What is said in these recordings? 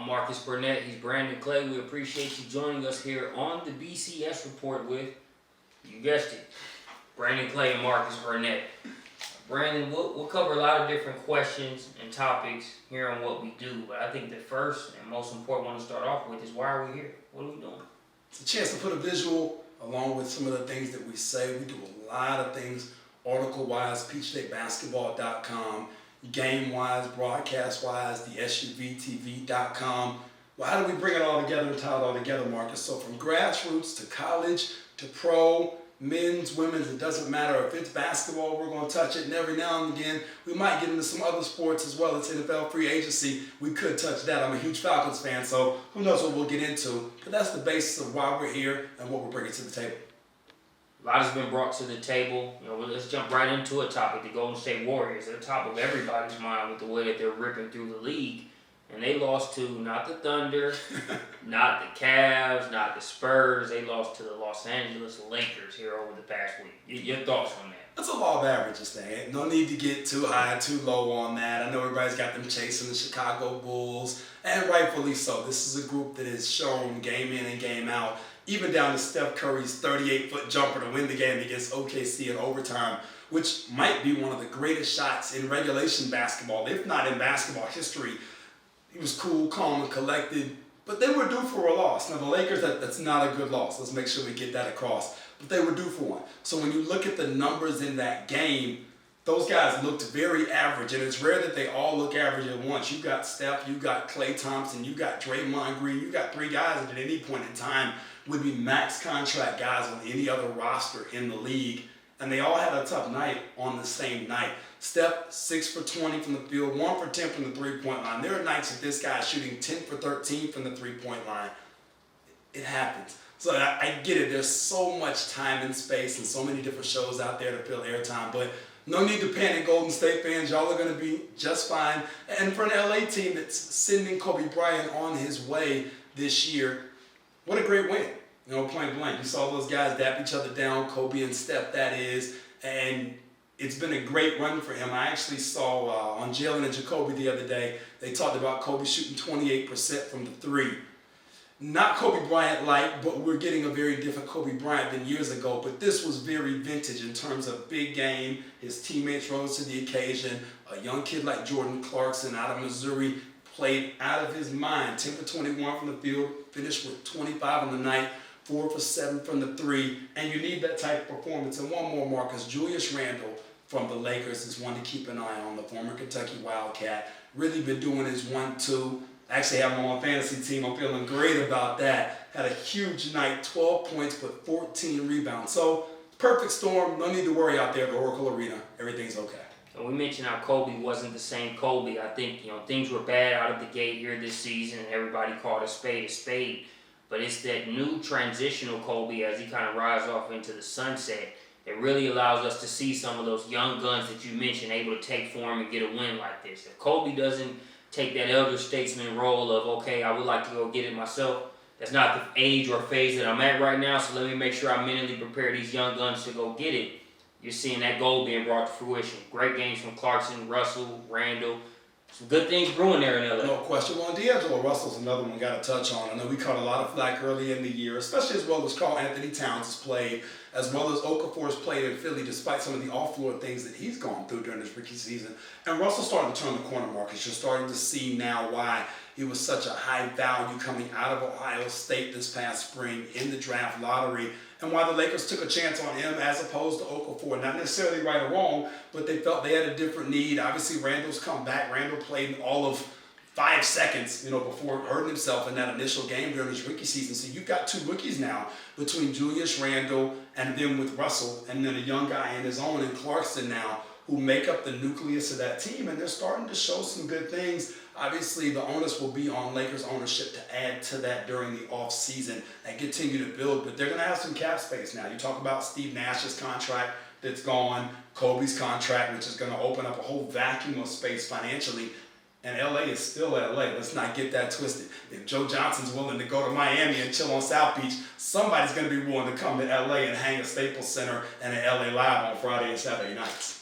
I'm Marcus Burnett. He's Brandon Clay. We appreciate you joining us here on the BCS Report with, you guessed it, Brandon Clay and Marcus Burnett. Brandon, we'll cover a lot of different questions and topics here on what we do, but I think the first and most important one to start off with is why are we here? What are we doing? It's a chance to put a visual along with some of the things that we say. We do a lot of things article-wise, peachstatebasketball.com, game-wise, broadcast-wise, the SUVtv.com. Well, how do we bring it all together and tie it all together, Marcus? So from grassroots to college to pro, men's, women's, it doesn't matter. If it's basketball, we're going to touch it. And every now and again, we might get into some other sports as well. It's NFL free agency. We could touch that. I'm a huge Falcons fan, so who knows what we'll get into. But that's the basis of why we're here and what we're bringing to the table. A lot has been brought to the table. Let's jump right into a topic. The Golden State Warriors at the top of everybody's mind with the way that they're ripping through the league. And they lost to not the Thunder, not the Cavs, not the Spurs. They lost to the Los Angeles Lakers here over the past week. Your thoughts on that? That's a law of averages thing. No need to get too high, too low on that. I know everybody's got them chasing the Chicago Bulls, and rightfully so. This is a group that has shown game in and game out, even down to Steph Curry's 38-foot jumper to win the game against OKC in overtime, which might be one of the greatest shots in regulation basketball, if not in basketball history. He was cool, calm, and collected, but they were due for a loss. Now, the Lakers, that's not a good loss. Let's make sure we get that across. But they were due for one. So when you look at the numbers in that game, those guys looked very average, and it's rare that they all look average at once. You got Steph, you got Klay Thompson, you got Draymond Green, you got three guys that at any point in time would be max contract guys on any other roster in the league, and they all had a tough night on the same night. Steph, 6 for 20 from the field, 1 for 10 from the three-point line. There are nights that this guy's shooting 10 for 13 from the three-point line. It happens. So I get it. There's so much time and space and so many different shows out there to fill airtime, but no need to panic, Golden State fans. Y'all are going to be just fine. And for an LA team that's sending Kobe Bryant on his way this year, what a great win. Point blank. You saw those guys dap each other down, Kobe and Steph, that is, and it's been a great run for him. I actually saw on Jalen and Jacoby the other day, they talked about Kobe shooting 28% from the three. Not Kobe Bryant-like, but we're getting a very different Kobe Bryant than years ago. But this was very vintage in terms of big game. His teammates rose to the occasion. A young kid like Jordan Clarkson out of Missouri played out of his mind. 10 for 21 from the field, finished with 25 on the night, 4 for 7 from the three. And you need that type of performance. And one more, Marcus, Julius Randle from the Lakers is one to keep an eye on, the former Kentucky Wildcat. Really been doing his 1-2. Actually have him on my fantasy team. I'm feeling great about that. Had a huge night, 12 points, but 14 rebounds. So, perfect storm. No need to worry out there at the Oracle Arena. Everything's okay. And we mentioned how Kobe wasn't the same Kobe. I think, things were bad out of the gate here this season, and everybody called a spade a spade. But it's that new transitional Kobe as he kind of rides off into the sunset that really allows us to see some of those young guns that you mentioned able to take form and get a win like this. If Kobe doesn't take that elder statesman role of, okay, I would like to go get it myself, that's not the age or phase that I'm at right now, so let me make sure I mentally prepare these young guns to go get it. You're seeing that goal being brought to fruition. Great games from Clarkson, Russell, Randall. Some good things brewing there in LA. No question. Well, D'Angelo Russell's another one we got to touch on. I know we caught a lot of flack early in the year, especially as well as Karl Anthony Towns has played, as well as Okafor has played in Philly, despite some of the off-floor things that he's gone through during his rookie season. And Russell's starting to turn the corner, Marcus. You're starting to see now why he was such a high value coming out of Ohio State this past spring in the draft lottery, and why the Lakers took a chance on him as opposed to Okafor. Not necessarily right or wrong, but they felt they had a different need. Obviously, Randall's come back. Randall played all of 5 seconds, before hurting himself in that initial game during his rookie season. So you've got two rookies now between Julius Randle and then with Russell, and then a young guy in his own in Clarkson now, who make up the nucleus of that team, and they're starting to show some good things. Obviously, the onus will be on Lakers ownership to add to that during the offseason and continue to build, but they're going to have some cap space now. You talk about Steve Nash's contract that's gone, Kobe's contract, which is going to open up a whole vacuum of space financially, and LA is still LA. Let's not get that twisted. If Joe Johnson's willing to go to Miami and chill on South Beach, somebody's going to be willing to come to LA and hang a Staples Center and an LA Live on Friday and Saturday nights.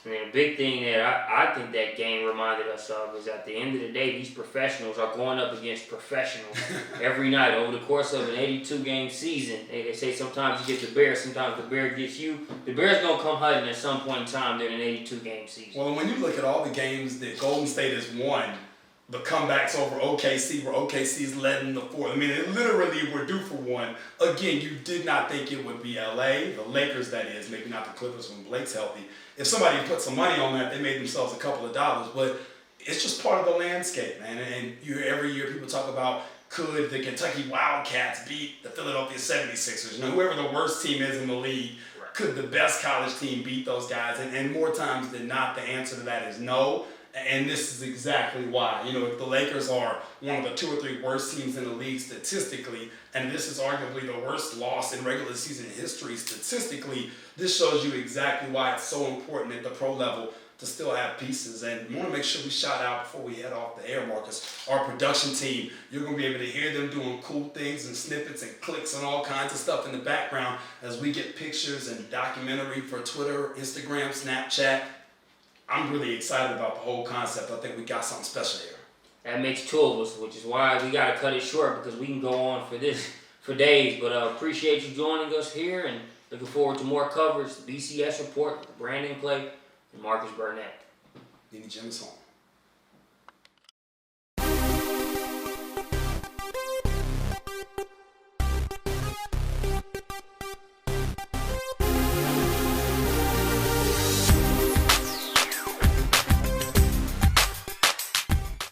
And then a big thing that I think that game reminded us of is at the end of the day, these professionals are going up against professionals every night over the course of an 82-game season. They say sometimes you get the Bears, sometimes the Bear gets you. The Bears going to come hunting at some point in time during an 82-game season. Well, when you look at all the games that Golden State has won, the comebacks over OKC, where OKC's led in the fourth. I mean, they literally were due for one. Again, you did not think it would be LA, the Lakers that is, maybe not the Clippers when Blake's healthy. If somebody put some money on that, they made themselves a couple of dollars. But it's just part of the landscape, man. And every year people talk about, could the Kentucky Wildcats beat the Philadelphia 76ers? You know, whoever the worst team is in the league, could the best college team beat those guys? And more times than not, the answer to that is no. And this is exactly why. You know, if the Lakers are one of the 2 or 3 worst teams in the league statistically, and this is arguably the worst loss in regular season history statistically, this shows you exactly why it's so important at the pro level to still have pieces. And we want to make sure we shout out before we head off the air, Marcus, our production team. You're going to be able to hear them doing cool things and snippets and clicks and all kinds of stuff in the background as we get pictures and documentary for Twitter, Instagram, Snapchat. I'm really excited about the whole concept. I think we got something special here. That makes 2 of us, which is why we got to cut it short because we can go on for days. But appreciate you joining us here and looking forward to more coverage. The BCS report, Brandon Clay, and Marcus Burnett. Nene Jim is home.